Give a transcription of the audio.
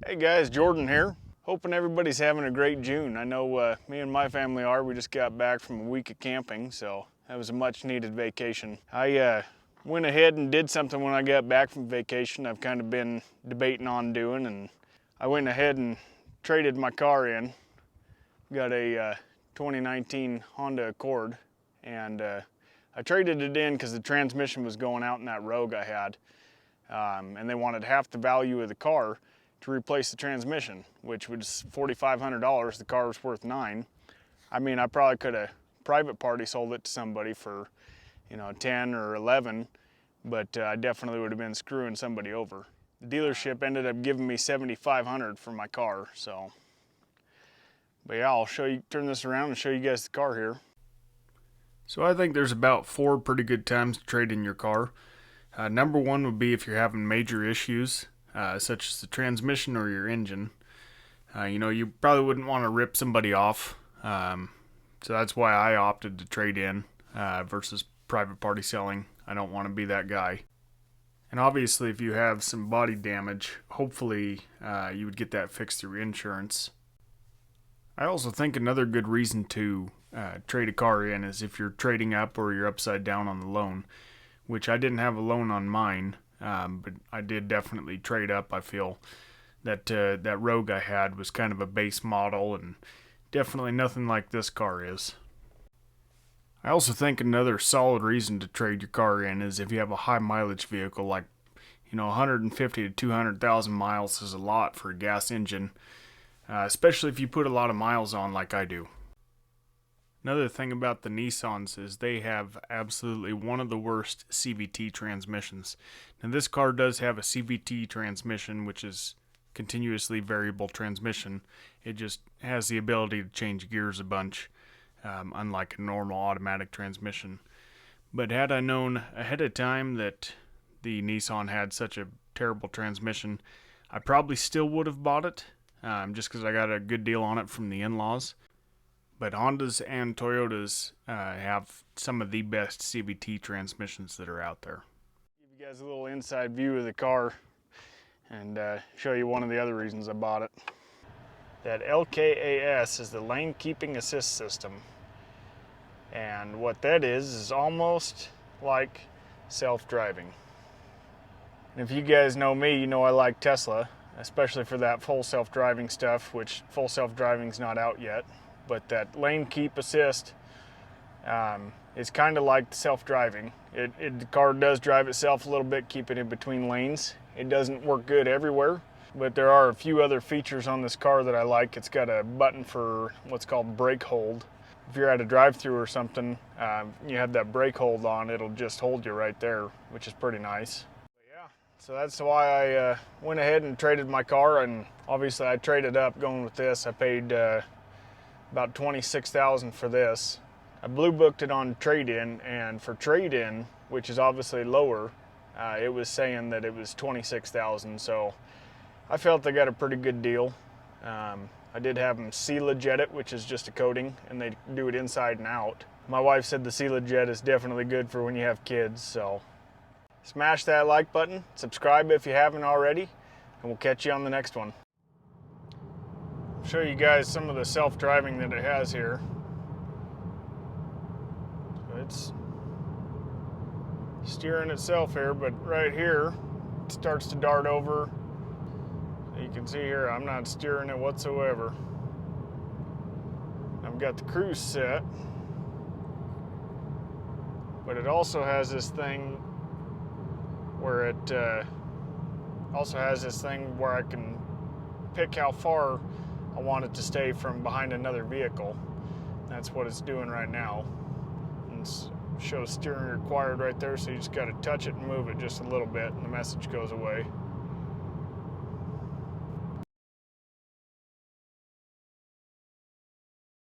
Hey guys, Jordan here. Hoping everybody's having a great June. I know me and my family are. We just got back from a week of camping, so that was a much needed vacation. I went ahead and did something when I got back from vacation I've kind of been debating on doing, and I went ahead and traded my car in. Got a 2019 Honda Accord, and I traded it in because the transmission was going out in that Rogue I had, and they wanted half the value of the car to replace the transmission, which was $4,500. The car was worth $9,000. I mean, I probably could have private party sold it to somebody for, you know, 10 or 11, but I definitely would have been screwing somebody over. The dealership ended up giving me $7,500 for my car, so. But yeah, I'll show you, turn this around and show you guys the car here. So I think there's about 4 pretty good times to trade in your car. Number 1 would be if you're having major issues, such as the transmission or your engine. You know, you probably wouldn't want to rip somebody off, so that's why I opted to trade in versus private party selling. I don't want to be that guy. And obviously if you have some body damage, hopefully you would get that fixed through insurance. I also think another good reason to trade a car in is if you're trading up or you're upside down on the loan, which I didn't have a loan on mine. But I did definitely trade up. I feel that that Rogue I had was kind of a base model and definitely nothing like this car is. I also think another solid reason to trade your car in is if you have a high mileage vehicle, like, you know, 150 to 200,000 miles is a lot for a gas engine, especially if you put a lot of miles on like I do. Another thing about the Nissans is they have absolutely one of the worst CVT transmissions. Now this car does have a CVT transmission, which is continuously variable transmission. It just has the ability to change gears a bunch, unlike a normal automatic transmission. But had I known ahead of time that the Nissan had such a terrible transmission, I probably still would have bought it, just because I got a good deal on it from the in-laws. But Hondas and Toyotas have some of the best CVT transmissions that are out there. Give you guys a little inside view of the car and show you one of the other reasons I bought it. That LKAS is the lane keeping assist system. And what that is almost like self-driving. And if you guys know me, you know I like Tesla, especially for that full self-driving stuff, which full self-driving's not out yet. But that lane keep assist is kind of like self-driving. The car does drive itself a little bit, keep it in between lanes. It doesn't work good everywhere, but there are a few other features on this car that I like. It's got a button for what's called brake hold. If you're at a drive-through or something, you have that brake hold on, it'll just hold you right there, which is pretty nice. But yeah, so that's why I went ahead and traded my car, and obviously I traded up going with this. I paid about $26,000 for this. I blue booked it on trade-in, and for trade-in, which is obviously lower, it was saying that it was $26,000, so I felt they got a pretty good deal. I did have them seal-a-jet it, which is just a coating, and they do it inside and out. My wife said the seal-a-jet is definitely good for when you have kids, so smash that like button, subscribe if you haven't already, and we'll catch you on the next one. Show you guys some of the self-driving that it has here. So it's steering itself here, but right here it starts to dart over. You can see here I'm not steering it whatsoever. I've got the cruise set, but it also has this thing where I can pick how far I want it to stay from behind another vehicle. That's what it's doing right now. And it shows steering required right there, so you just got to touch it and move it just a little bit and the message goes away.